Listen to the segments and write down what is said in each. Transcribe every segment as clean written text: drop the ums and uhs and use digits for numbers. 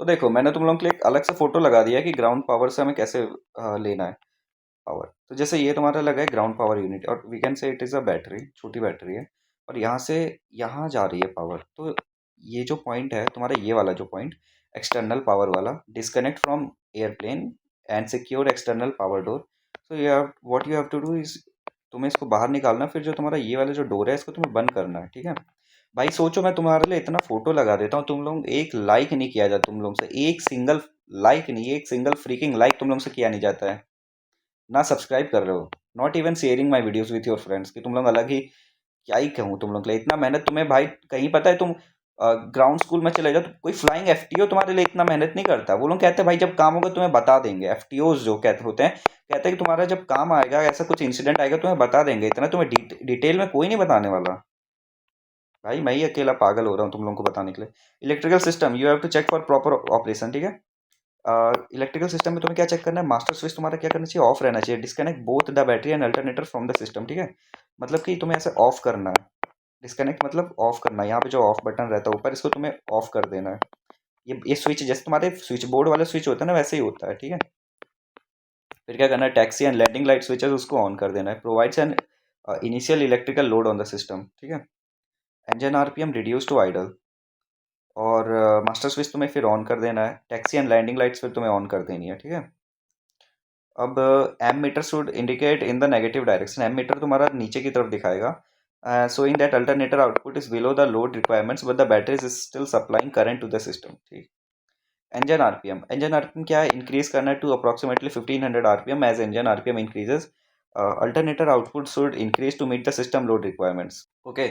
तो देखो मैंने तुम लोगों के लिए एक अलग से फोटो लगा दिया है कि ग्राउंड पावर से हमें कैसे लेना है पावर। तो जैसे ये तुम्हारा लगा है ग्राउंड पावर यूनिट और we can say it is a battery, छोटी बैटरी है और यहाँ से यहाँ जा रही है पावर। तो ये जो पॉइंट है तुम्हारा, ये वाला जो पॉइंट एक्सटर्नल पावर वाला, disconnect from airplane and secure external power door. So you have what you have to do is, तुम्हें इसको बाहर निकालना, फिर जो तुम्हारा ये वाला जो डोर है इसको तुम्हें बंद करना है, ठीक है। भाई सोचो मैं तुम्हारे लिए इतना फोटो लगा देता हूँ, तुम लोग एक लाइक नहीं किया जाता, तुम लोग से एक सिंगल लाइक नहीं, एक सिंगल फ्रीकिंग लाइक तुम लोग से किया नहीं जाता है, ना सब्सक्राइब कर रहे हो, not even sharing my videos with your friends, कि तुम लोग अलग ही, क्या ही कहूँ तुम लोग के लिए इतना मेहनत तुम्हें भाई। कहीं पता है तुम ग्राउंड स्कूल में चले जाओ तो कोई फ्लाइंग एफटीओ तुम्हारे लिए इतना मेहनत नहीं करता। वो लोग कहते हैं भाई जब काम होगा तुम्हें बता देंगे, एफटीओज जो कहते होते हैं, कहते हैं कि तुम्हारा जब काम आएगा, ऐसा कुछ इंसिडेंट आएगा तुम्हें बता देंगे, इतना तुम्हें डिटेल में कोई नहीं बताने वाला। भाई मैं ही अकेला पागल हो रहा हूँ तुम लोगों को बताने के लिए। Electrical system you have to check for proper operation, ठीक है। इलेक्ट्रिकल सिस्टम में तुम्हें क्या चेक करना है, मास्टर स्विच तुम्हारा क्या करना चाहिए, ऑफ रहना चाहिए। Disconnect both the battery and alternator from the system, ठीक है। मतलब कि तुम्हें ऐसे ऑफ करना है, डिस्कनेक्ट मतलब ऑफ करना है। यहाँ पे जो ऑफ बटन रहता है ऊपर, इसको तुम्हें ऑफ कर देना है। ये स्विच जैसे तुम्हारे स्विच बोर्ड वाला स्विच होता है ना, वैसे ही होता है, ठीक है। फिर क्या करना है, taxi and landing light switches उसको ऑन कर देना है। Provides an initial electrical load on the system, ठीक है। Engine RPM reduce to idle, और मास्टर स्विच तुम्हें फिर ऑन कर देना है। टैक्सी एंड लैंडिंग लाइट्स फिर तुम्हें ऑन कर देनी है, ठीक है। अब M meter should indicate in the negative direction, M meter तुम्हारा नीचे की तरफ दिखाएगा, showing that alternator output is below the load requirements but the battery is still supplying current to the system, ठीक। engine rpm क्या है, increase करना है to approximately 1500 rpm। As engine rpm increases alternator output should increase to meet the system load requirements, okay.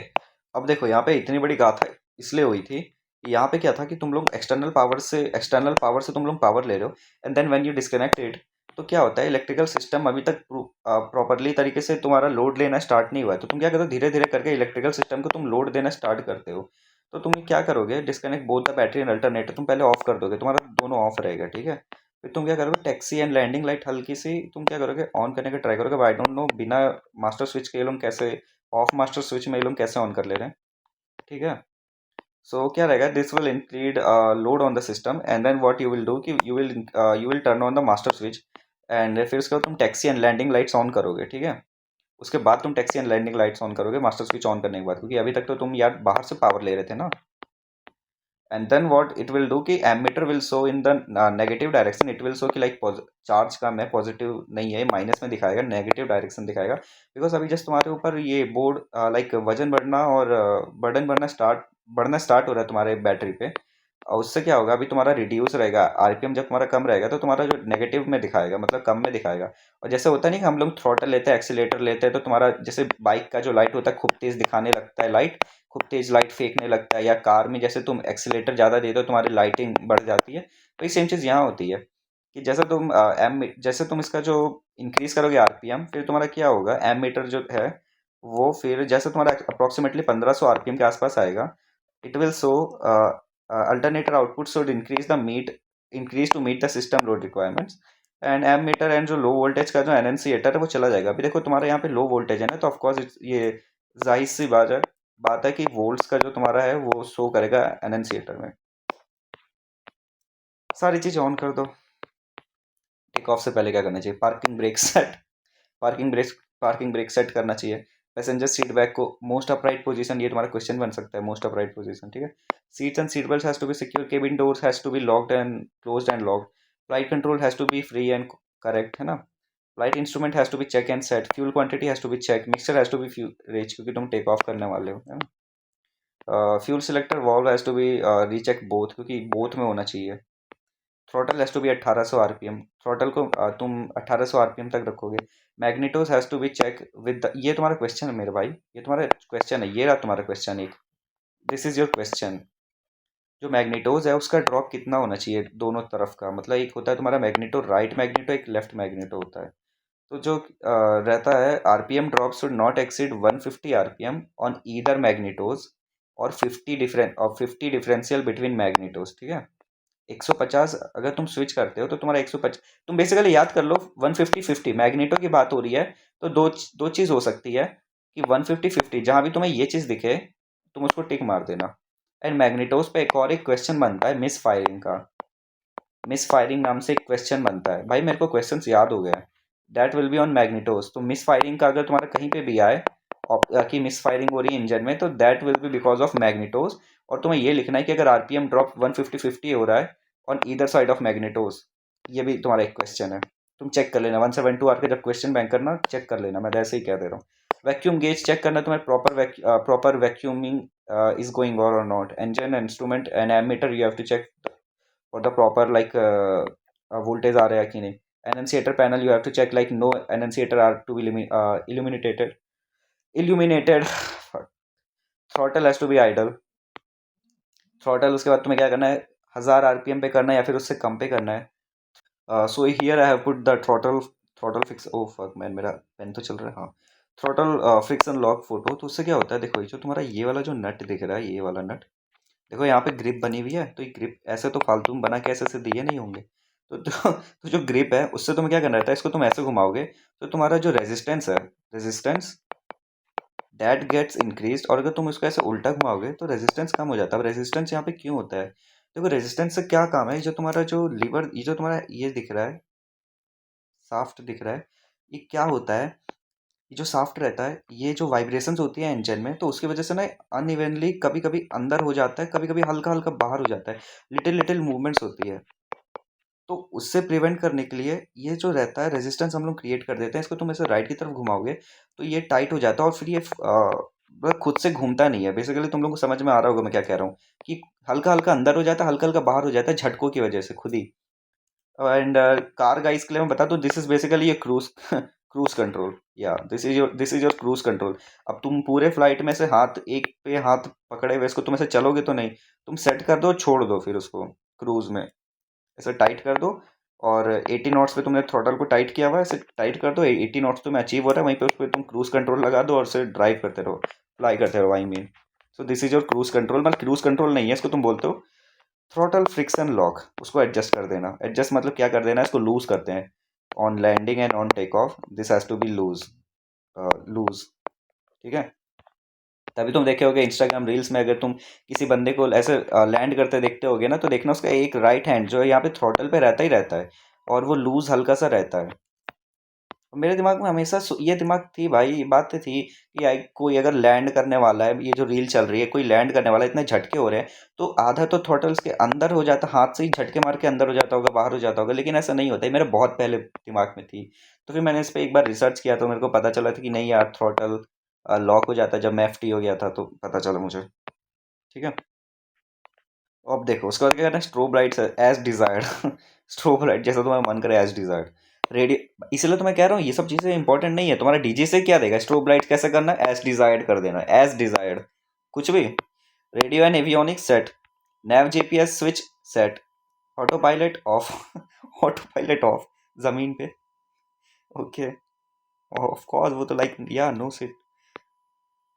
अब देखो यहाँ पे इतनी बड़ी गाथा इसलिए हुई थी कि यहाँ पे क्या था कि तुम लोग एक्सटर्नल पावर से तुम लोग पावर ले रहे हो, and then when you disconnect it, तो क्या होता है, इलेक्ट्रिकल सिस्टम अभी तक प्रॉपरली तरीके से तुम्हारा लोड लेना स्टार्ट नहीं हुआ है। तो तुम क्या करते हो, धीरे धीरे करके इलेक्ट्रिकल सिस्टम को तुम लोड देना स्टार्ट करते हो। तो तुम क्या करोगे, disconnect both the battery and alternator, तुम पहले ऑफ कर दोगे, तुम्हारा दोनों ऑफ रहेगा, ठीक है। फिर तुम क्या करोगे, टैक्सी एंड लैंडिंग लाइट हल्की सी तुम क्या करोगे, ऑन करने का ट्राई करोगे। आई डोंट नो बिना मास्टर स्विच के ये लोग कैसे, ऑफ मास्टर स्विच में ये लोग कैसे ऑन कर ले रहे हैं, ठीक है। सो क्या रहेगा, this will include load on the system, and then what you will do कि you will turn on the master switch, and फिर उसके बाद तुम taxi and landing lights on करोगे, ठीक है। उसके बाद तुम taxi and landing lights on करोगे मास्टर स्विच ऑन करने के बाद, क्योंकि अभी तक तो तुम यार बाहर से पावर ले रहे थे ना। And then what it will do कि ammeter will show in the negative direction, it will show कि लाइक चार्ज कम है, पॉजिटिव नहीं है, माइनस में दिखाएगा, नेगेटिव डायरेक्शन दिखाएगा। बिकॉज अभी जस्ट तुम्हारे ऊपर ये बोर्ड लाइक वजन बढ़ना और बर्डन बढ़ना स्टार्ट हो रहा है तुम्हारे बैटरी पे। और उससे क्या होगा, अभी तुम्हारा रिड्यूस रहेगा आरपीएम, जब तुम्हारा कम रहेगा तो तुम्हारा जो नेगेटिव में दिखाएगा, मतलब कम में दिखाएगा। और जैसे होता नहीं कि हम लोग थ्रॉटल लेते हैं, एक्सीलेटर लेते हैं, तो तुम्हारा जैसे बाइक का जो लाइट होता है खूब तेज दिखाने लगता है, लाइट खूब तेज लाइट फेंकने लगता है, या कार में जैसे तुम एक्सीलेटर ज़्यादा दे दो तुम्हारी लाइटिंग बढ़ जाती है, तो ये सेम चीज़ यहाँ होती है कि जैसे तुम इसका जो इंक्रीज करोगे आरपीएम, फिर तुम्हारा क्या होगा, एम मीटर जो है वो फिर जैसे तुम्हारा अप्रोक्सीमेटली 1500 आरपीएम के आसपास आएगा, it will show alternator output should increase to meet the system load requirements, and M meter and जो लो वोल्टेज का जो एनएनसीएटर है वो चला जाएगा। अभी देखो तुम्हारे यहाँ पे लो वोल्टेज है ना, तो ऑफकोर्स ये जाहिर सी बात है कि वोल्ट्स का जो तुम्हारा है वो शो करेगा एनएनसीएटर में। सारी चीज़ ऑन कर दो। टेक ऑफ से पहले क्या करना चाहिए, पार्किंग ब्रेक सेट करना चाहिए। पैसेंजर सीट बैक को मोस्ट अपराइट पोजीशन, ये तुम्हारा क्वेश्चन बन सकता है, मोस्ट अपराइट पोजीशन, ठीक है। Seats and seat belt has to be secure, cabin doors has to be locked and closed and locked, flight control has to be free and correct, है ना। Flight instrument has to be check and set, fuel quantity has to be check, mixture has to be rich, क्योंकि तुम take off करने वाले हो, है ना। Fuel selector valve has to be recheck both, क्योंकि बोथ में होना चाहिए। Throttle has to be 1800 RPM, throttle को तुम 1800 आरपीएम तक रखोगे। Magnetos has to be check with ये तुम्हारा क्वेश्चन है मेरे भाई, ये तुम्हारा क्वेश्चन है, ये रहा तुम्हारा क्वेश्चन एक, दिस इज योर क्वेश्चन। जो मैग्नेटोज है उसका ड्रॉप कितना होना चाहिए दोनों तरफ का, मतलब एक होता है तुम्हारा मैग्नेटो, राइट मैग्नेटो, एक लेफ्ट मैग्नेटो होता है। तो जो रहता है, RPM drop should not exceed 150 RPM on either magnetos, और 50 डिफरेंशियल बिटवीन मैग्नेटोज, ठीक है। 150 अगर तुम स्विच करते हो तो तुम्हारा 150, तुम बेसिकली याद कर लो 150-50 मैग्नेटो की बात हो रही है। तो दो चीज़ हो सकती है कि 150-50 जहाँ भी तुम्हें ये चीज़ दिखे तुम उसको टिक मार देना। एंड मैग्नेटोस पे एक और एक क्वेश्चन बनता है मिस फायरिंग का, मिस फायरिंग नाम से एक क्वेश्चन बनता है। भाई मेरे को क्वेश्चन याद हो गया है। That will be on magnetos. तो मिस फायरिंग का अगर तुम्हारा कहीं पे भी आए कि मिस फायरिंग हो रही है इंजन में, तो that will be because of magnetos. और तुम्हें ये लिखना है कि अगर आरपीएम ड्रॉप 150-50 हो रहा है ऑन ईदर साइड ऑफ मैग्नेटोज। ये भी तुम्हारा एक क्वेश्चन है, तुम चेक कर लेना 172 आर के जब क्वेश्चन बैंक करना चेक कर लेना, मैं तो ऐसे ही कह दे रहा हूँ। वैक्यूम गेज चेक करना तुम्हें proper vacuuming is going on or not. Engine, instrument and ammeter you have to check for the proper like voltage आ रहा है कि नहीं। Annunciator panel you have to check like no annunciator are to be illuminated throttle has to be idle। throttle उसके बाद तुम्हें क्या करना है, 1000 आरपीएम पे करना है या फिर उससे कम पे करना है। So here I have put the throttle fix. Oh fuck man, मेरा पेन तो चल रहा है। हाँ, थ्रॉटल फ्रिक्शन लॉक फोटो। तो उससे क्या होता है, देखो ये जो तुम्हारा ये वाला जो नट दिख रहा है, ये वाला नट देखो यहाँ पे ग्रिप बनी हुई है। तो ये ग्रिप ऐसे तो फालतू में बना के ऐसे ऐसे दिए नहीं होंगे। तो जो ग्रिप है उससे तुम्हें क्या करना रहता है, इसको तुम ऐसे घुमाओगे तो तुम्हारा जो रेजिस्टेंस है, रेजिस्टेंस दैट गेट्स इंक्रीज। और अगर तुम इसको ऐसे उल्टा घुमाओगे तो रेजिस्टेंस कम हो जाता है। अब रेजिस्टेंस यहाँ पे क्यों होता है, देखो रेजिस्टेंस से क्या काम है, जो तुम्हारा जो लीवर, ये जो तुम्हारा ये दिख रहा है, साफ्ट दिख रहा है, ये क्या होता है, ये जो साफ्ट रहता है, ये जो वाइब्रेशंस होती है इंजन में, तो उसकी वजह से ना अनइवनली कभी कभी अंदर हो जाता है, कभी कभी हल्का हल्का बाहर हो जाता है, लिटिल लिटिल मूवमेंट्स होती है। तो उससे प्रिवेंट करने के लिए ये जो रहता है रेजिस्टेंस हम लोग क्रिएट कर देते हैं। इसको तुम ऐसे राइट की तरफ घुमाओगे तो ये टाइट हो जाता है और फिर ये मतलब खुद से घूमता नहीं है। बेसिकली तुम लोग को समझ में आ रहा होगा मैं क्या कह रहा हूँ, कि हल्का हल्का अंदर हो जाता है, हल्का हल्का बाहर हो जाता है झटकों की वजह से खुद ही। एंड कार गाइस के लिए मैं बता दूं, दिस इज बेसिकली ये क्रूज क्रूज कंट्रोल। या this is your cruise control. अब तुम पूरे फ्लाइट में से हाथ एक पे हाथ पकड़े हुए इसको तुम ऐसे चलोगे तो नहीं, तुम सेट कर दो, छोड़ दो, फिर उसको क्रूज में ऐसे टाइट कर दो। और 80 नॉट्स पे तुमने थ्रॉटल को टाइट किया हुआ है, ऐसे टाइट कर दो, 80 नॉट्स तुम्हें अचीव हो रहा है, वहीं पे उस पर तुम क्रूज कंट्रोल लगा दो और उसे ड्राइव करते रहो, फ्लाई करते रहो I mean. So this is your cruise control. मतलब क्रूज कंट्रोल नहीं है, इसको तुम बोलते हो थ्रॉटल फ्रिक्शन लॉक। उसको एडजस्ट कर देना। एडजस्ट मतलब क्या कर देना, इसको लूज करते हैं on landing and on take off, this has to be loose, loose. ठीक है, तभी तुम देखे होगे इंस्टाग्राम रील्स में, अगर तुम किसी बंदे को ऐसे लैंड करते देखते होगे ना, तो देखना उसका एक राइट हैंड जो है यहाँ पे थ्रॉटल पे रहता ही रहता है और वो लूज हल्का सा रहता है। और मेरे दिमाग में हमेशा ये दिमाग थी भाई, ये बात थी कि कोई अगर लैंड करने वाला है, ये जो रील चल रही है, कोई लैंड करने वाला है, इतने झटके हो रहे हैं, तो आधा तो थ्रॉटल्स के अंदर हो जाता, हाथ से ही झटके मार के अंदर हो जाता होगा, बाहर हो जाता होगा, लेकिन ऐसा नहीं होता है। मेरे बहुत पहले दिमाग में थी। तो फिर मैंने इस पर एक बार रिसर्च किया तो मेरे को पता चला था कि नहीं यार, थ्रॉटल लॉक हो जाता है। जब मैं एफ हो गया था तो पता चला मुझे। ठीक है, अब देखो उसके बाद क्या करना है, strobe lights as desired strobe light जैसा तुम्हारा मन करे एज डिजायर्ड। रेडियो, इसलिए तो मैं कह रहा हूँ ये सब चीज़ें इंपॉर्टेंट नहीं है। तुम्हारा डीजे से क्या देगा, स्ट्रोब लाइट कैसे करना है, एज डिजायर्ड कर देना, एज डिजायर्ड कुछ भी। Radio and avionics set, nav GPS switch set, auto pilot off auto pilot off जमीन पे। ओके, ऑफ कोर्स वो तो लाइक या no sit.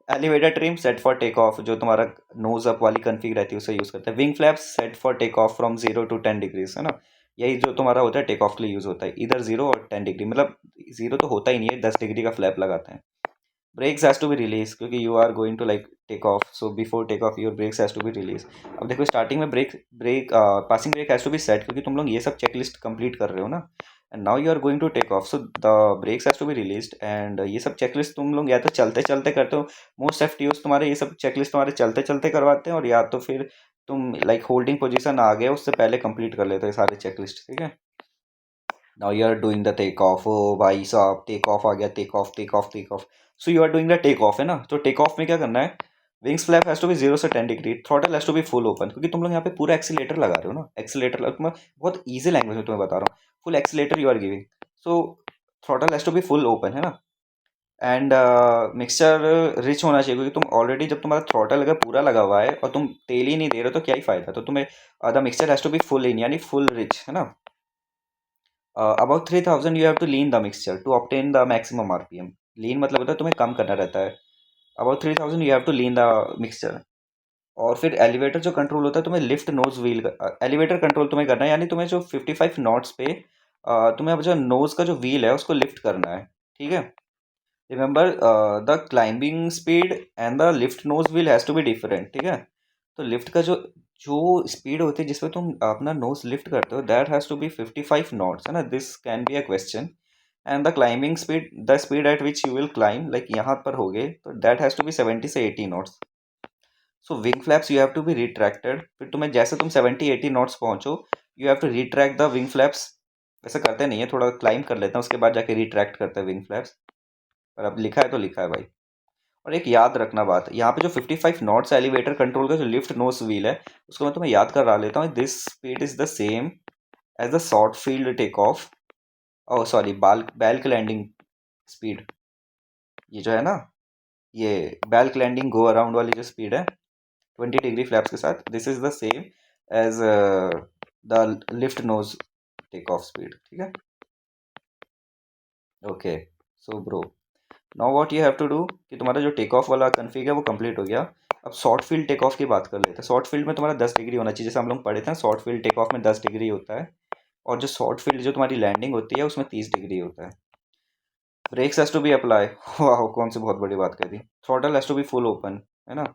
Elevator trim set for take off, जो तुम्हारा नोज अप वाली कन्फिग रहती है उसे यूज़ करता है। Wing flaps set for take off from 0 to 10 degrees, है ना। यही जो तुम्हारा होता है टेक ऑफ के लिए यूज़ होता है, इधर 0 और 10 डिग्री, मतलब 0 तो होता ही नहीं है, 10 डिग्री का फ्लैप लगाते हैं। Brakes has to be release, क्योंकि you are going to like take off, so before take off your brakes has to be release. अब देखो स्टार्टिंग में brake passing brake has to be set, क्योंकि तुम लोग ये सब चेकलिस्ट कंप्लीट कर रहे हो ना, and now you are going to take off, so the brakes has to be released. And ये सब चेकलिस्ट तुम लोग या तो चलते चलते करते हो, मोस्ट एफ तुम्हारे ये सब चेकलिस्ट तुम्हारे चलते चलते करवाते हैं, और या तो फिर तुम लाइक होल्डिंग पोजीशन आ गए उससे पहले कंप्लीट कर लेते हो ये सारे चेकलिस्ट। ठीक है, now you are doing the take off. ओ भाई साहब, टेक ऑफ आ गया, take off take off take off. So you are doing the take off, है ना। तो टेक ऑफ में क्या करना है, wings flap has to be 0 से 10 degree, throttle has to be full open, क्योंकि तुम लोग यहाँ पे पूरा एक्सीलेटर लगा रहे हो ना, एक्सीलेटर मैं बहुत ईजी लैंग्वेज में तुम्हें बता रहा हूँ, full accelerator you are giving. So throttle has to be full open, है ना। एंड मिक्सचर रिच होना चाहिए, क्योंकि तुम ऑलरेडी जब तुम्हारा थ्रॉटल अगर पूरा लगा हुआ है और तुम तेल ही नहीं दे रहे हो तो क्या ही फायदा। तो तुम्हें the mixture has to be full in, यानी फुल रिच, है ना। About 3000 you have to lean the mixture to obtain the maximum RPM. Lean मतलब होता है तुम्हें कम करना रहता है। About 3000 you have to lean the mixture. और फिर एलिवेटर जो कंट्रोल होता है, तुम्हें lift nose wheel, elevator control तुम्हें करना है, यानी तुम्हें जो 55 नॉट्स पे तुम्हें अब जो नोज का जो व्हील है उसको लिफ्ट करना है। ठीक है, remember the climbing speed and the lift nose wheel has to be different. ठीक है, तो लिफ्ट का जो जो स्पीड होती है जिसपे तुम अपना नोज लिफ्ट करते हो, that has to be 55 knots, है ना। This can be a question. And the climbing speed, the speed at which you will climb, like यहाँ पर हो गए, तो दैट हैज़ टू बी 70 से 80 knots. So wing flaps you have to be retracted. फिर तुम्हें जैसे तुम 70-80 नॉट्स पहुंचो, you have to retract the wing flaps. वैसे करते नहीं है, थोड़ा क्लाइंब कर लेते हैं उसके बाद जाके रिट्रैक्ट करते हैं विंग फ्लैप्स। पर अब लिखा है तो लिखा है भाई। और एक याद रखना बात, यहाँ पे जो 55 नॉट्स एलिवेटर कंट्रोल का जो लिफ्ट नोज व्हील है, उसको मैं तुम्हें याद करा लेता हूँ। This speed is the same as the short field take off, oh sorry, बैल्क लैंडिंग स्पीड। ये जो है ना, ये बैल्क लैंडिंग गो अराउंड वाली जो स्पीड है 20 डिग्री फ्लैप्स के साथ, this is the same as the lift nose take off speed, ठीक है। Okay, so bro, now what you have to do कि तुम्हारा जो टेक ऑफ वाला कन्फिग है वो कंप्लीट हो गया। अब शॉर्ट फील्ड टेक ऑफ की बात कर लेते हैं। शॉर्ट फील्ड में तुम्हारा 10 डिग्री होना चाहिए, जैसे हम लोग पढ़े थे। शॉर्ट फील्ड टेक ऑफ में 10 डिग्री होता है, और जो शॉर्ट फील्ड जो तुम्हारी लैंडिंग होती है उसमें 30 डिग्री होता है। Brakes has to be apply, वाह कौन सी बहुत बड़ी बात कर दी। Throttle has to be full open, है ना।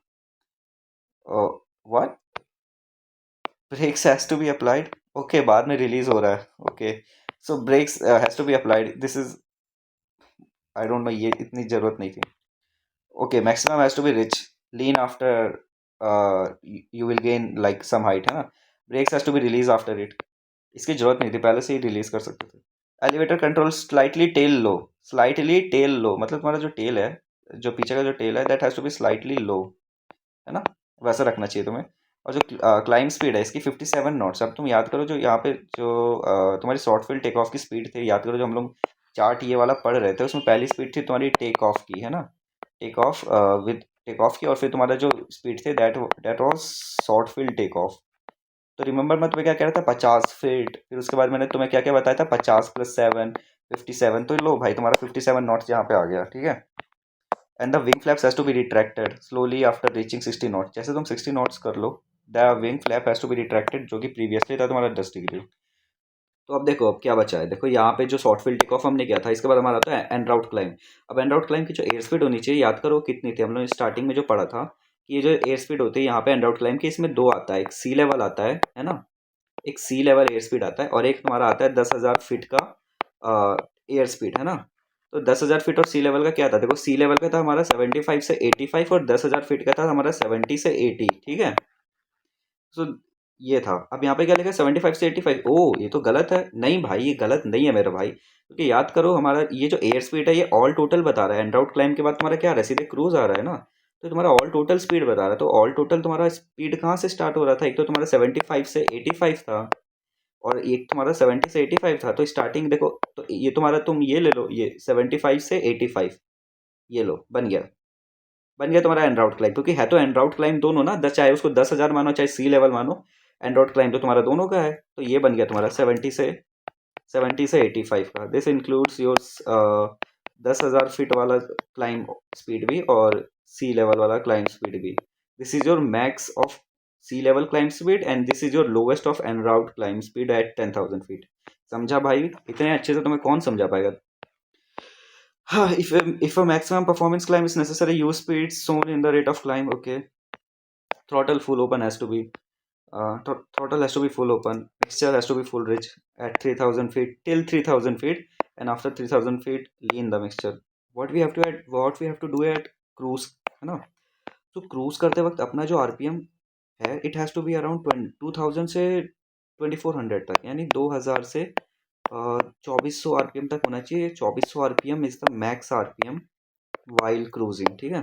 What, brakes has to be applied, okay, बाद में रिलीज हो रहा है, okay. So brakes has to be applied, this is, I don't know, ये इतनी जरूरत नहीं थी। Okay, maximum has to be rich. Lean after you will gain like some height, है ना। Brakes has to be released after it. इसकी जरूरत नहीं थी, पहले से ही रिलीज कर सकते थे। एलिवेटर कंट्रोल स्लाइटली टेल लो, स्लाइटली टेल लो मतलब तुम्हारा जो टेल है, जो पीछे का जो टेल है, that has to be slightly low, है ना। वैसा रखना चाहिए तुम्हें। और जो क्लाइंब स्पीड है इसकी 57 नॉट्स। अब तुम याद करो जो यहाँ पे जो तुम्हारी शॉर्ट फील्ड टेक ऑफ की स्पीड थी, याद करो जो हम लोग चार्ट ये वाला पढ़ रहे थे, उसमें पहली स्पीड थी तुम्हारी टेक ऑफ की, है ना। Take off with take off की, और फिर तुम्हारा जो स्पीड थे that that was short field take off. तो रिमेंबर मैं तुम्हें क्या कह रहा था, 50 फीट, फिर उसके बाद मैंने तुम्हें क्या क्या बताया था, 50 + 7 57। तो लो भाई, तुम्हारा 57 नॉट्स यहाँ पे आ गया, ठीक है। And the wing flaps has to be retracted slowly after reaching 60 knots. जैसे तुम 60 नॉट्स कर लो, the wing flap has to be retracted, जो कि प्रीवियसली था तुम्हारा 10 डिग्री। तो अब देखो अब क्या बचा है, देखो यहाँ पे जो शॉर्ट फील्ड टेक ऑफ हमने किया था, इसके बाद हमारा आता है एंड राउट क्लाइंब। अब एंड राउट क्लाइंब की जो एयर स्पीड होनी चाहिए, याद करो कितनी थी, हम लोग स्टार्टिंग में जो पढ़ा था कि ये जो एयर स्पीड होती है यहाँ पे एंड राउट क्लाइंब की, इसमें दो आता है, एक सी लेवल आता है ना। एक सी लेवल एयर स्पीड आता है, और एक तुम्हारा आता है 10,000 फीट का एयर स्पीड, है ना। तो 10,000 फीट और सी लेवल का क्या था, देखो सी लेवल का था हमारा 75 से 85, और 10,000 फीट का था हमारा 70 से 80, ठीक है। सो ये था। अब यहाँ पे क्या लिखा है, 75 से 85। ओ ये तो गलत है, नहीं भाई ये गलत नहीं है मेरा भाई, क्योंकि याद करो हमारा ये जो एयर स्पीड है ये ऑल टोटल बता रहा है। एंड आउट क्लाइंब के बाद तुम्हारा क्या आ रहा है, सीधे क्रूज आ रहा है ना। तो तुम्हारा ऑल टोटल स्पीड बता रहा है, तो ऑल टोटल तुम्हारा स्पीड कहाँ से स्टार्ट हो रहा था, एक तो तुम्हारा 75 से 85 था, और एक तुम्हारा 70 से 85 था। तो स्टार्टिंग देखो, तो ये तुम्हारा, तुम ये ले लो, ये 75 से 85, ये लो बन गया तुम्हारा एंड्राउड क्लाइंब, क्योंकि है तो एंड्राउड क्लाइंब दोनों ना, दस, चाहे उसको 10,000 मानो चाहे सी लेवल मानो, एंड्राउड क्लाइंब तो तुम्हारा दोनों का है। तो ये बन गया तुम्हारा 70 से 85 का। दिस इंक्लूड्स योर 10,000 फीट वाला क्लाइंब स्पीड भी, और सी लेवल वाला क्लाइंब स्पीड भी। This is your max of sea level climb speed, and this is your lowest of en route climb speed at 10,000 feet. समझा भाई, इतने अच्छे से तुम्हें कौन समझा पाएगा। हाँ, if a maximum performance climb is necessary, use speeds shown in the rate of climb. Okay, throttle full open has to be throttle has to be full open. Mixture has to be full rich at 3,000 feet till 3,000 feet, and after 3,000 feet lean the mixture. What we have to do at cruise, है ना। तो cruise करते वक्त अपना जो RPM है, it has to be around 2,000 से 2,400 तक, यानी 2,000 से 2,400 आरपीएम तक होना चाहिए। 2,400 RPM is the max RPM while cruising, ठीक है।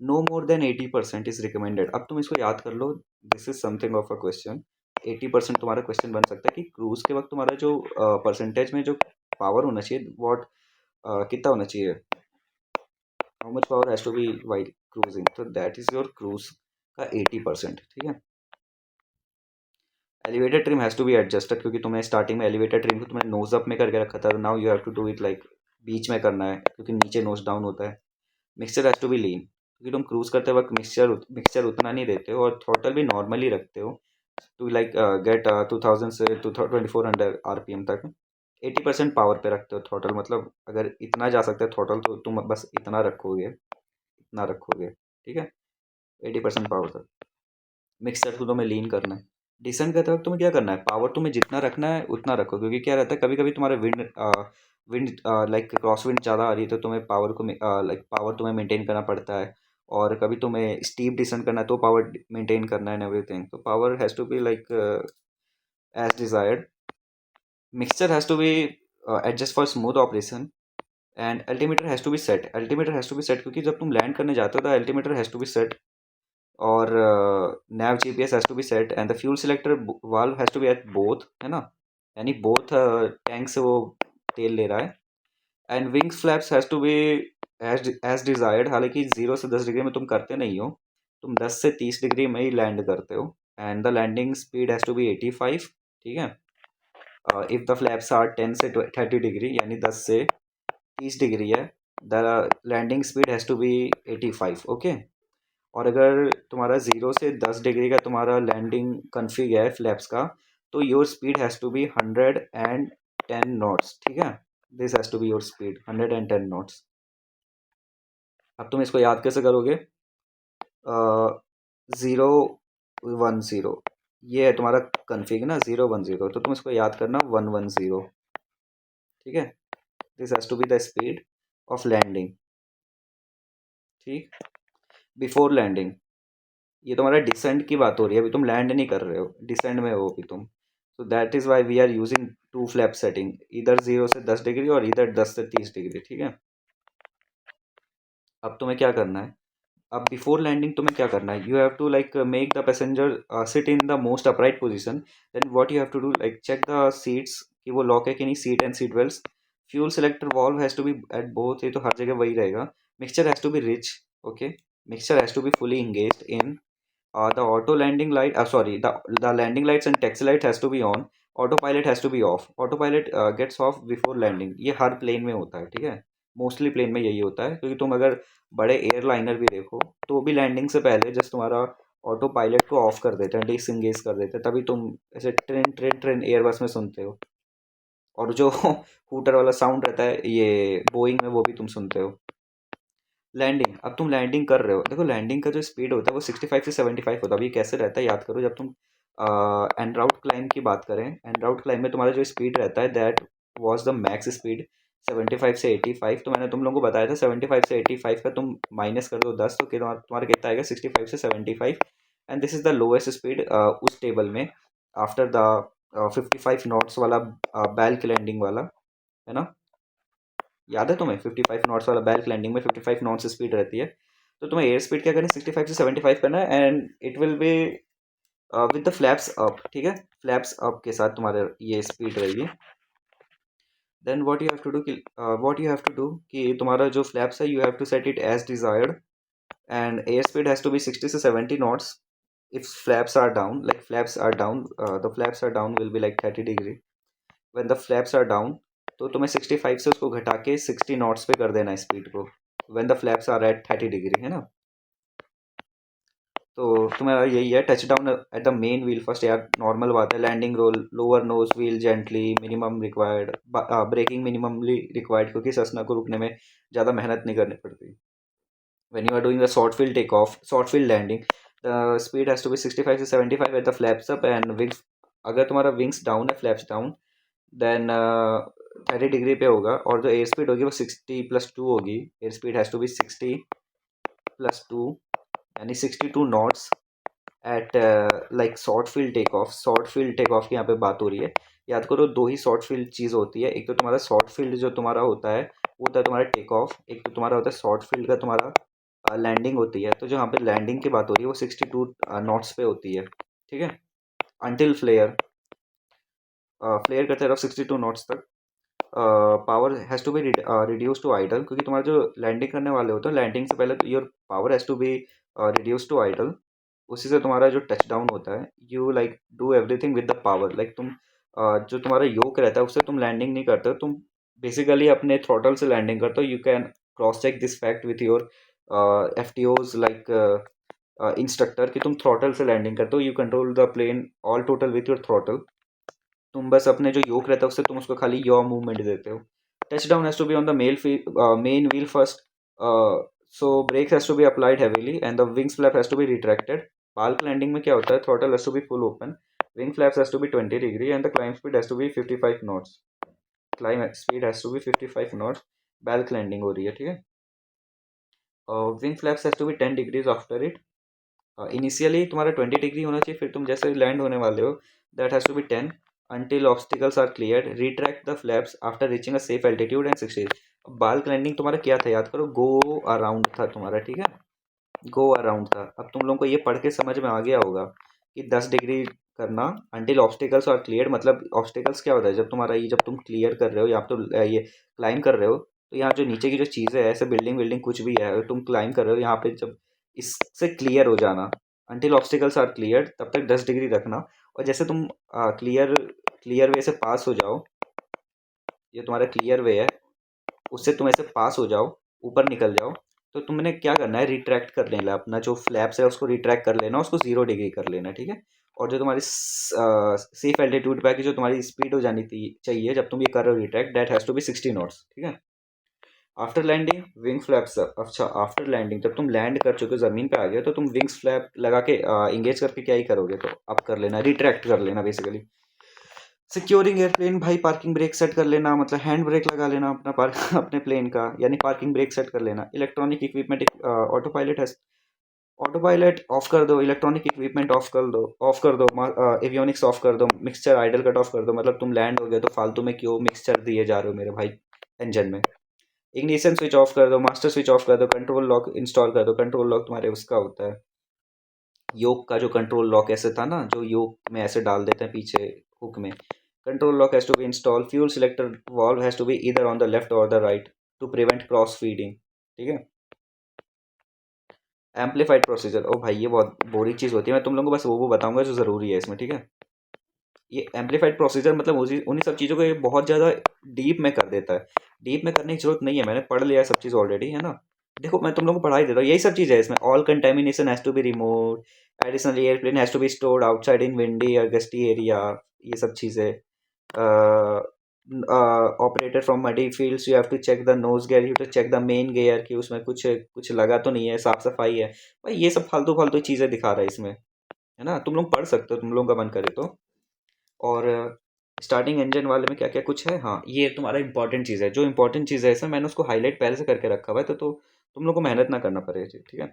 No more than 80% is recommended. अब तुम इसको याद कर लो, this is something of a question. 80% तुम्हारा क्वेश्चन बन सकता है कि क्रूज के वक्त तुम्हारा जो परसेंटेज में जो पावर होना चाहिए, वॉट कितना होना चाहिए, how much power has to be while cruising, तो दैट इज योर क्रूज का 80%, ठीक है। Elevator trim has to be adjusted, क्योंकि तुम्हें स्टार्टिंग में एलिवेटर ट्रिम को तुमने नोज अप में करके रखा था, now you have to do it like बीच में करना है, क्योंकि नीचे नोज डाउन होता है। Mixture has to be lean, क्योंकि तुम क्रूज करते वक्त मिक्सचर उतना नहीं देते हो, और थ्रॉटल भी नॉर्मली रखते हो टू लाइक गेट 2,000 से 2,400 आरपीएम तक। 80% पावर पे रखते हो थ्रॉटल, मतलब अगर इतना जा सकते हैं थ्रॉटल तो तुम बस इतना रखोगे, इतना रखोगे, ठीक है, 80% पावर तक। मिक्सचर को तुम्हें लीन करना है। डिसेंड करते वक्त तुम्हें क्या करना है, पावर तुम्हें जितना रखना है उतना रखो, क्योंकि क्या रहता है कभी कभी तुम्हारा विंड लाइक क्रॉस विंड ज़्यादा आ रही है तो तुम्हें पावर को लाइक पावर तुम्हें मेंटेन करना पड़ता है, और कभी तुम्हें स्टीप डिसेंड करना है तो पावर मेंटेन करना है एंड एवरीथिंग, तो power has to be like as desired. Mixture has to be adjust for smooth operation, and altimeter has to be set, altimeter has to be set, क्योंकि जब तुम land करने जाते हो तो altimeter has to be set, और nav GPS has to be set, and the fuel selector valve has to be at both, है ना, यानी बोथ टैंक से वो तेल ले रहा है। And wings flaps has to be as desired, हालांकि 0 से 10 डिग्री में तुम करते नहीं हो, तुम 10 से 30 डिग्री में ही लैंड करते हो, and the landing speed has to be 85, ठीक है। इफ़ द फ्लैप्स आर 10 से 30 डिग्री, यानी 10 से 30 डिग्री है, the landing speed has to be 85, okay. और अगर तुम्हारा 0 से 10 डिग्री का तुम्हारा लैंडिंग कन्फिग है फ्लैप्स का, तो your speed has to be 110 knots, ठीक है। This has to be your speed 110 knots. अब तुम इसको याद कैसे करोगे, 0 1 0, ये है तुम्हारा कन्फिग ना, 0 1 0, तो तुम इसको याद करना 1 1 0, ठीक है। This has to be the speed of landing, ठीक। बिफोर लैंडिंग, ये तुम्हारा डिसेंड की बात हो रही है, अभी तुम लैंड नहीं कर रहे हो, डिसेंड में हो अभी तुम, so that is why we are using two flap setting, इधर 0 से 10 डिग्री और इधर 10 से 30 डिग्री, ठीक है। अब तुम्हें क्या करना है, अब बिफोर लैंडिंग तुम्हें क्या करना है, you have to like make the passenger sit in the most upright position, then what you have to do, like check the seats कि वो लॉक है कि नहीं, seat and seat belt. Fuel selector valve has to be at both, ये तो हर जगह वही रहेगा। Mixture has to be rich, okay. Mixture has to be fully engaged in the auto landing light, sorry, the landing lights and taxi light has to be on, autopilot has to be off, autopilot gets off before landing, ये हर plane में होता है, ठीक है। Mostly plane में यही होता है, क्योंकि तुम अगर बड़े एयरलाइनर भी देखो तो भी लैंडिंग से पहले जस्ट तुम्हारा ऑटो पायलट को ऑफ कर देते हैं, डिसंगेज कर देते हैं, तभी तुम ऐसे ट्रेन ट्रेन ट्रेन एयरबस में सुनते हो, और जो हूटर वाला साउंड रहता है ये बोइंग में, वो भी तुम सुनते हो। लैंडिंग, अब तुम लैंडिंग कर रहे हो, देखो लैंडिंग का जो स्पीड होता है वो 65 से 75 होता है। अभी कैसे रहता है याद करो, जब तुम एंड राउट क्लाइंब की बात करें, एंड राउट क्लाइंब में तुम्हारा जो स्पीड रहता है that was the max speed 75 से 85, तो मैंने तुम लोगों को बताया था 75 से 85 का तुम माइनस कर दो 10, तो तुम्हारा कितना आएगा 65 से 75, and this is the lowest speed उस टेबल में, आफ्टर द 55 नॉट्स वाला बैल्क लैंडिंग वाला, है ना। याद है तुम्हें 55 नॉट्स वाला बैल्क लैंडिंग में 55 नॉट्स स्पीड रहती है, तो तुम्हें एयर स्पीड क्या करनी है, 65 से 75 करना है, and it will be with the flaps up, ठीक है। फ्लैप्स अप के साथ तुम्हारे ये स्पीड रहेगी। Then what you have to do कि तुम्हारा जो फ्लैप्स है you have to set it as desired, and air speed has to be 60 से 70 knots. If flaps are down, like flaps are down, the flaps are down will be like 30 degree. When the flaps are down, तो तुम्हें 65 से उसको घटा के 60 knots पे कर देना है स्पीड को, when the flaps are at 30 degree, है ना। तो तुम्हारा यही है, touch down at the main wheel first, यार नॉर्मल बात है। Landing roll, lower nose wheel gently, minimum required, braking minimally required, क्योंकि ससना को रुकने में ज़्यादा मेहनत नहीं करनी पड़ती। When you are doing the short field take off, short field landing, the speed has to be 65 से 75 at the flaps up and wings. अगर तुम्हारा विंग्स डाउन है, फ्लैप्स डाउन, देन 30 डिग्री पे होगा, और जो एयर स्पीड होगी वो 60 + 2 होगी। Air speed has to be 60 + 2, यानी 62 knots at like short field take off. Short field take off की यहाँ पे बात हो रही है। याद करो दो ही शॉर्ट फील्ड चीज़ होती है, एक तो तुम्हारा शॉर्ट फील्ड जो तुम्हारा होता है वो होता है तुम्हारा टेक ऑफ, एक तो तुम्हारा होता है शॉर्ट फील्ड का तुम्हारा लैंडिंग होती है। तो जो यहाँ पे लैंडिंग की बात हो रही है वो 62 नॉट्स पे होती है, ठीक है। अंटिल फ्लेयर, फ्लेयर करते रहो 62 नॉट्स तक। Power has to be reduce to idle, क्योंकि तुम्हारा जो लैंडिंग करने वाले होते हैं लैंडिंग से पहले your power has to be reduce to idle. उसी से तुम्हारा जो टच डाउन होता है, you like do everything with the power, like तुम जो तुम्हारा योक रहता है उससे तुम लैंडिंग नहीं करते हो, तुम बेसिकली अपने थ्रॉटल से लैंडिंग करते हो। You can cross check this fact with your FTOs like instructor, कि तुम थ्रॉटल से लैंडिंग करते हो, you control the plane all total with your throttle. तुम बस अपने जो योक रहता है उससे तुम उसको खाली योर मूवमेंट देते हो। Touch down has to be on the main wheel first, so brake has to be applied heavily and the wings flap has to be retracted, balk landing में क्या होता है, throttle has to be full open, wing flaps has to be 20 degree and the climb speed has to be 55 knots. Climb speed has to be 55 knots, balk landing हो रही है, ठीक है। Wing flaps has to be 10 degrees after it. Initially तुम्हारा 20 degree होना चाहिए, फिर तुम जैसे लैंड होने वाले हो that has to be 10 until obstacles are cleared, retract the flaps after reaching a safe altitude and 60। Balk landing तुम्हारा क्या था, याद करो, गो अराउंड था तुम्हारा, ठीक है, गो अराउंड था। अब तुम लोगों को ये पढ़ के समझ में आ गया होगा कि 10 डिग्री करना, अंटिल ऑब्स्टिकल्स आर क्लियर, मतलब ऑब्स्टिकल्स क्या होता है, जब तुम्हारा ये, जब तुम क्लियर कर रहे हो या तो ये क्लाइम कर रहे हो, तो यहाँ जो नीचे की जो चीज़ें है, ऐसे बिल्डिंग बिल्डिंग कुछ भी है, तुम क्लाइम कर रहे हो यहाँ पे, जब इससे क्लियर हो जाना, अंटिल ऑब्स्टिकल्स आर क्लियर, तब तक 10 डिग्री रखना। और जैसे तुम क्लियर क्लियर वे से पास हो जाओ, ये तुम्हारा क्लियर वे है, उससे तुम ऐसे पास हो जाओ, ऊपर निकल जाओ, तो तुमने क्या करना है, रिट्रैक्ट कर लेना, अपना जो फ्लैप्स है उसको रिट्रैक्ट कर लेना, उसको 0 डिग्री कर लेना, ठीक है। और जो तुम्हारी सेफ एल्टीट्यूड पे आके जो तुम्हारी स्पीड हो जानी थी चाहिए जब तुम ये कर रहे हो retract, that has to be 60 knots, ठीक है। आफ्टर लैंडिंग विंग फ्लैप्स, अच्छा आफ्टर लैंडिंग जब तुम लैंड कर चुके हो, ज़मीन पे आ गए, तो तुम विंग्स फ्लैप लगा के इंगेज करके क्या ही करोगे, तो अब कर लेना, रिट्रैक्ट कर लेना बेसिकली। सिक्योरिंग एयरप्लेन, भाई पार्किंग ब्रेक सेट कर लेना, मतलब हैंड ब्रेक लगा लेना अपना पार्क अपने प्लेन का, यानी पार्किंग ब्रेक सेट कर लेना। इलेक्ट्रॉनिक इक्विपमेंट, ऑटो पायलट है, ऑटो पायलट ऑफ कर दो, इलेक्ट्रॉनिक इक्विपमेंट ऑफ कर दो, एवियोनिक्स ऑफ कर दो, मिक्सचर आइडल कट ऑफ कर दो, मतलब तुम लैंड हो गए तो फालतू में क्यों मिक्सचर दिए जा रहे हो मेरे भाई इंजन में। इग्निशन स्विच ऑफ कर दो, मास्टर स्विच ऑफ कर दो, कंट्रोल लॉक इंस्टॉल कर दो। कंट्रोल लॉक तुम्हारे उसका होता है, योक का जो कंट्रोल लॉक ऐसे था ना, जो योक में ऐसे डाल देते हैं पीछे हुक में। Control lock has to be install, fuel selector valve has to be either on the left और the right to prevent cross feeding, ठीक है। एम्पलीफाइड प्रोसीजर, ओ भाई ये बहुत बोरिंग चीज़ होती है, मैं तुम लोगों को बस वो बताऊंगा जो ज़रूरी है इसमें, ठीक है। ये एम्पलीफाइड प्रोसीजर मतलब उसी उन्हीं सब चीज़ों को ये बहुत ज़्यादा डीप में कर देता है। डीप में करने की जरूरत नहीं है, मैंने पढ़ लिया है सब चीज़ ऑलरेडी, है ना। देखो मैं तुम लोगों को पढ़ा ही देता हूँ, यही सब चीज़ है इसमें। All contamination has to be removed, additionally airplane has to be stored outside in windy और गस्टी एरिया, ये सब चीज़ें। Operated from muddy fields, you have to check the nose gear, you to check the main gear कि उसमें कुछ कुछ लगा तो नहीं है, साफ सफाई है। भाई ये सब फालतू फालतू चीज़ें दिखा रहा है इसमें, है ना। तुम लोग पढ़ सकते हो, तुम लोगों का मन करे तो। और स्टार्टिंग इंजन वाले में क्या क्या कुछ है, हाँ ये तुम्हारा इंपॉर्टेंट चीज़ है, जो इंपॉर्टेंट चीज़ है इसमें मैंने उसको हाईलाइट पहले से करके रखा हुआ है, तो तुम लोग को मेहनत ना करना पड़ेगा, ठीक है।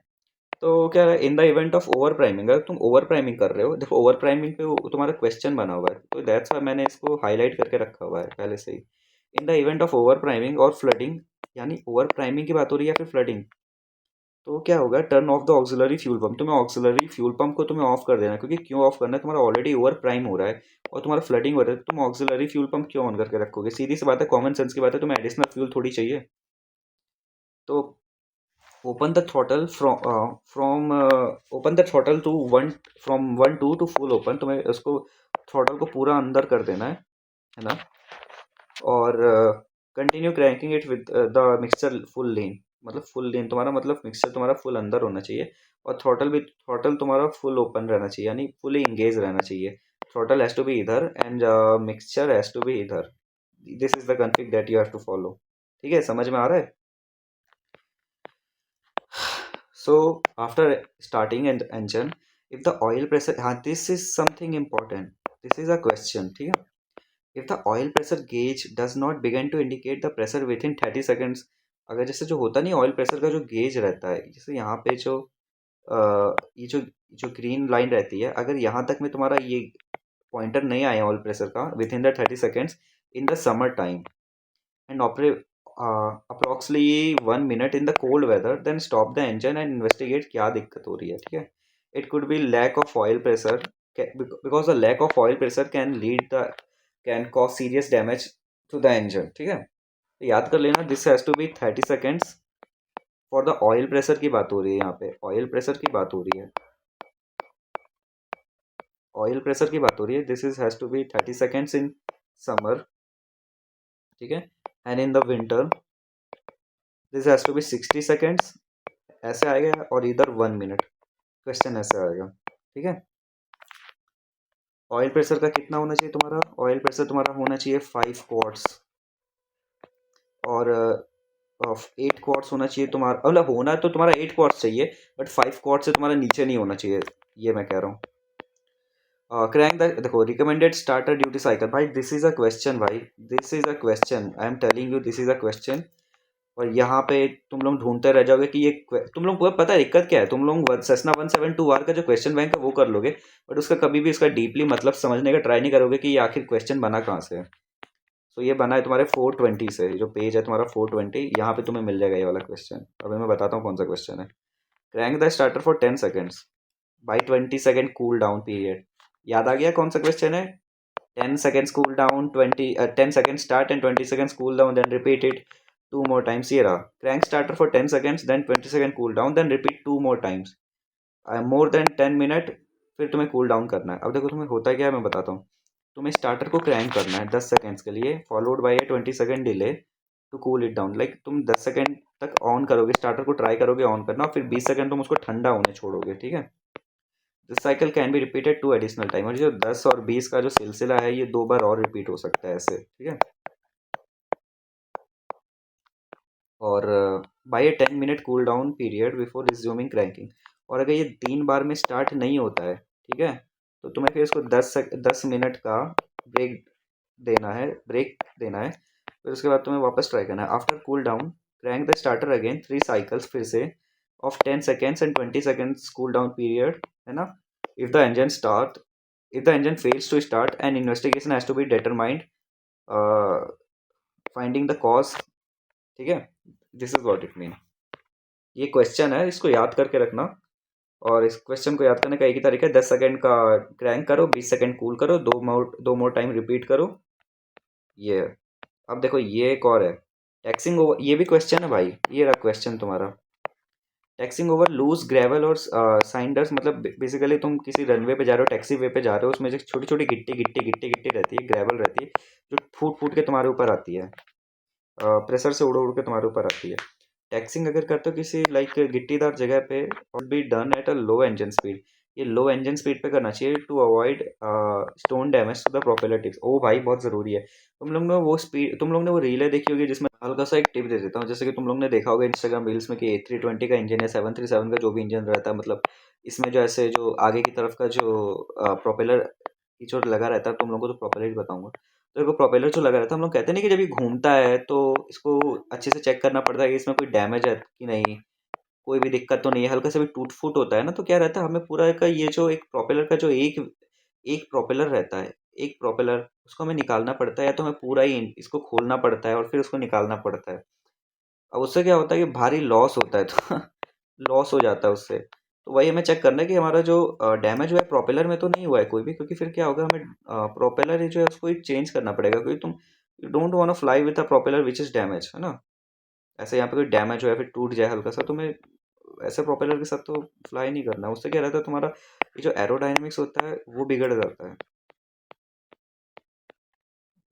तो क्या है, इन the event of over priming, अगर तुम ओवर प्राइमिंग कर रहे हो, देखो ओवर प्राइमिंग पे तुम्हारा क्वेश्चन बना हुआ है, तो दैट्स व्हाई मैंने इसको हाईलाइट करके रखा हुआ है पहले से ही। In the event of over priming और फ्लडिंग, यानी ओवर प्राइमिंग की बात हो रही है या फिर फ्लडिंग, तो क्या होगा, turn off the auxiliary fuel pump, तुम्हें ऑक्सिलरी फ्यूल पंप को तुम्हें ऑफ कर देना है, क्योंकि क्यों ऑफ करना है, तुम्हारा ऑलरेडी ओवर प्राइम हो रहा है और तुम्हारा फ्लडिंग हो रहा है, तो तुम ऑक्सिलरी फ्यूल पंप क्यों ऑन करके रखोगे, सीधी सी बात है, कॉमन सेंस की बात है, तुम्हें एडिशनल फ्यूल थोड़ी चाहिए। तो open the throttle from open the throttle to one, from 1 2 to full open, तुम्हें उसको थ्रॉटल को पूरा अंदर कर देना है ना। और continue cranking it with the mixture full लेन, मतलब फुल लेन तुम्हारा मतलब मिक्सचर तुम्हारा फुल अंदर होना चाहिए, और थ्रॉटल तुम्हारा फुल ओपन रहना चाहिए, यानी फुली इंगेज रहना चाहिए। थ्रॉटल हैज टू बी इधर and mixture has to be इधर, this is the config that you have to follow, ठीक है, समझ में आ रहा है। So after starting and engine, if the oil pressure, हाँ this is something important, this is a question, ठीक है। If the oil pressure gauge does not begin to indicate the pressure within 30 seconds, अगर जैसे जो होता नहीं oil pressure का जो गेज रहता है, जैसे यहाँ पे जो ये जो जो ग्रीन लाइन रहती है, अगर यहाँ तक में तुम्हारा ये पॉइंटर नहीं आया ऑयल प्रेशर का with in the 30 seconds in the summer time and approximately 1 minute in the cold weather, then stop the engine and investigate क्या दिक्कत हो रही है, ठीक है। It could be lack of oil pressure, because the lack of oil pressure can cause serious damage to the engine, ठीक है। तो याद कर लेना, this has to be 30 seconds for the oil pressure की बात हो रही है, यहाँ पे ऑयल प्रेशर की बात हो रही है, ऑयल प्रेशर की बात हो रही है, this is has to be 30 seconds in summer, ठीक है। And in the winter this has to be 60 seconds, ऐसे आएगा, और इधर 1 मिनट, क्वेश्चन ऐसे आएगा, ठीक है। ऑयल प्रेशर का कितना होना चाहिए तुम्हारा, ऑयल प्रेशर तुम्हारा होना चाहिए 5 क्वार्ट्स, और 8 क्वार्ट्स होना चाहिए तुम्हारा, मतलब होना तो तुम्हारा 8 क्वार्ट्स चाहिए, बट 5 क्वार्ट्स से तुम्हारा नीचे नहीं होना चाहिए, ये मैं कह रहा हूँ। क्रैंक द, देखो रिकमेंडेड स्टार्टर ड्यूटी साइकिल, भाई दिस इज अ क्वेश्चन, भाई this is a question, I am telling you this is a question. और यहाँ पे तुम लोग ढूंढते रह जाओगे कि ये तुम लोग को पता है दिक्कत क्या है, तुम लोग सेस्ना 172 आर का जो क्वेश्चन बैंक है वो कर लोगे, बट उसका कभी भी इसका डीपली मतलब समझने का ट्राई नहीं करोगे कि ये आखिर क्वेश्चन बना कहाँ से है। तो ये बना है तुम्हारे 420 से, जो पेज है तुम्हारा 420, यहाँ पे तुम्हें मिल जाएगा ये वाला क्वेश्चन। अभी मैं बताता हूँ कौन सा क्वेश्चन है। Crank the starter for 10 seconds by 20 second cool down period. याद आ गया कौन सा क्वेश्चन है? 10 seconds cool down, 10 seconds start and 20 seconds cool down, then repeat it two more times। ये रहा crank starter for 10 seconds, then 20 second cool down, then repeat two more times, more than 10 minute। फिर तुम्हें cool down करना है। अब देखो तुम्हें होता क्या है, मैं बताता हूँ। तुम्हें स्टार्टर को क्रैंक करना है 10 सेकेंड्स के लिए, followed by a 20 second delay to cool it down. Like तुम 10 सेकेंड तक ऑन करोगे, स्टार्टर को ट्राई करोगे ऑन करना, और फिर 20 सेकेंड तुम उसको ठंडा होने छोड़ोगे, ठीक है। This cycle can be repeated two additional time, और जो 10 और 20 का जो सिलसिला है ये 2 बार और रिपीट हो सकता है ऐसे, ठीक है। और बाय ए 10 minute cool down period before resuming cranking. और अगर ये 3 बार में स्टार्ट नहीं होता है, ठीक है, तो तुम्हें फिर इसको 10 मिनट का ब्रेक देना है। फिर उसके बाद तुम्हें वापस ट्राई करना है। After cool down crank the starter again 3 cycles, फिर से of 10 seconds and 20 seconds cool down period, है ना। If the engine start if the engine fails to start, an investigation has to be determined, finding the cause, ठीक है। This is what it mean. ये question है, इसको याद करके रखना। और इस क्वेश्चन को याद करने का एक ही तरीका है, 10 सेकेंड का क्रैंक करो, 20 सेकेंड कूल करो, दो मोर टाइम रिपीट करो। ये अब देखो ये एक और है, टैक्सिंग ओवर, ये भी क्वेश्चन है भाई। ये रहा क्वेश्चन तुम्हारा, टैक्सिंग ओवर लूज ग्रेवल और साइंडर्स। मतलब बेसिकली तुम किसी रनवे पे जा रहे हो, टैक्सी वे पे जा रहे हो, उसमें जो छोटी छोटी गिट्टी गिट्टी गिट्टी गिट्टी रहती है, ग्रेवल रहती है, जो फूट फूट के तुम्हारे ऊपर आती है, प्रेशर से उड़ उड़ के तुम्हारे ऊपर आती है। टैक्सिंग अगर करते हो किसी लाइक गिट्टीदार जगह पे, और be done at a low engine speed, ये लो इंजन स्पीड पे करना चाहिए to avoid stone damage to the propeller tips. ओ भाई बहुत ज़रूरी है। तुम लोग ने वो रीलें देखी होगी जिसमें हल्का सा एक टिप दे देता हूँ, जैसे कि तुम लोग ने देखा होगा इंस्टाग्राम रील्स में कि A320 का इंजन है, 737 का जो भी इंजन रहता है, मतलब इसमें जो ऐसे जो आगे की तरफ का जो प्रोपेलर की जो लगा रहता है, तुम लोगों को तो प्रोपेलर ही बताऊंगा। तो देखो प्रोपेलर जो लगा रहता है, हम लोग कहते नहीं कि जब ये घूमता है तो इसको अच्छे से चेक करना पड़ता है कि इसमें कोई डैमेज है कि नहीं, कोई भी दिक्कत तो नहीं है, हल्का सा भी टूट फूट होता है ना, तो क्या रहता है, हमें पूरा का ये जो एक प्रोपेलर का जो एक एक प्रोपेलर रहता है, एक प्रोपेलर, उसको हमें निकालना पड़ता है, या तो हमें पूरा ही इसको खोलना पड़ता है और फिर उसको निकालना पड़ता है। अब उससे क्या होता है कि भारी लॉस होता है, तो लॉस हो जाता है उससे। तो वही हमें चेक करना है कि हमारा जो डैमेज हुआ है प्रोपेलर में तो नहीं हुआ है कोई भी, क्योंकि फिर क्या होगा, हमें प्रोपेलर ही जो है उसको ही चेंज करना पड़ेगा, क्योंकि तुम you don't want to fly with a propeller which is damage, है ना। ऐसे यहाँ पे कोई डैमेज हो या फिर टूट जाए हल्का सा, तो मैं ऐसे प्रोपेलर के साथ तो फ्लाई नहीं करना। उससे क्या रहता है, तुम्हारा ये जो एरोडायनेमिक्स होता है वो बिगड़ जाता है।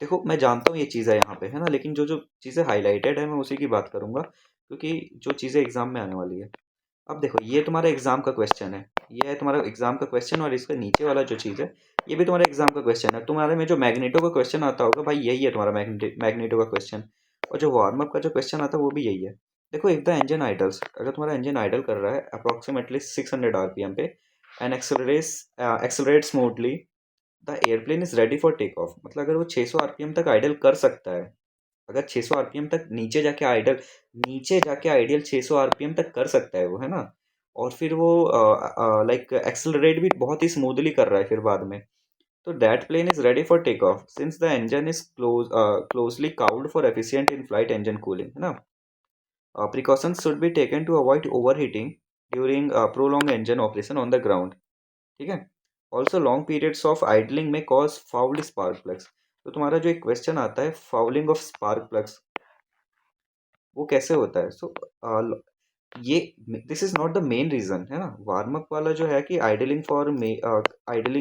देखो मैं जानता हूँ ये चीज़ है यहाँ पे, है ना, लेकिन जो जो चीज़ें हाईलाइटेड है मैं उसी की बात करूंगा, क्योंकि जो चीज़ें एग्जाम में आने वाली है। अब देखो ये तुम्हारा एग्जाम का क्वेश्चन है, ये है तुम्हारा एग्जाम का क्वेश्चन, और इसके नीचे वाला जो चीज़ है ये भी तुम्हारा एग्जाम का क्वेश्चन है। तुम्हारे में जो मैग्नेटो का क्वेश्चन आता होगा भाई, यही है तुम्हारा मैग्नेटो का क्वेश्चन। और जो वार्म अप का जो क्वेश्चन आता है वो भी यही है। देखो इफ द इंजन आइडल्स, अगर तुम्हारा इंजन आइडल कर रहा है अप्रोक्सीमेटली 600 RPM पे, and accelerate smoothly, the airplane is ready for take off. मतलब अगर वो 600 RPM तक आइडल कर सकता है, अगर 600 RPM तक नीचे जाके आइडियल 600 RPM तक कर सकता है वो, है ना, और फिर वो लाइक एक्सेलरेट भी बहुत ही स्मूथली कर रहा है फिर बाद में, तो that plane is ready for take off since the engine is closely cowled for efficient in flight engine cooling, है ना। Precautions should be taken to avoid over heating during prolong engine operation on the ground, ठीक है। Also long periods of idling may cause fouled spark plugs. तो तुम्हारा जो एक question आता है फाउलिंग ऑफ स्पार्क प्लग्स, वो कैसे होता है। सो ये this is not the main reason, है ना। वार्म अप वाला जो है कि idling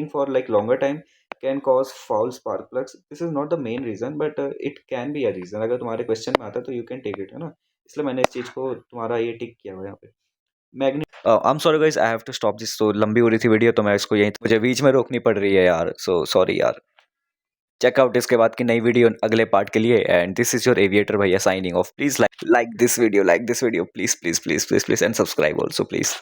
for like longer time can cause foul spark plugs, this is not the main reason, but it can be a reason. अगर तुम्हारे question में आता है तो यू कैन टेक इट, है ना। इसलिए मैंने इस चीज को तुम्हारा ये टिक किया हुआ है यहाँ पे। Magnet I am sorry guys, I have to stop this, तो लंबी हो रही थी वीडियो तो मैं इसको यहीं, मुझे बीच में रोकनी पड़ रही है यार, सो सॉरी यार। चेकआउट इसके बाद की नई वीडियो अगले पार्ट के लिए। And this is your aviator भैया signing off. Please like this video, please please please please please and subscribe also please.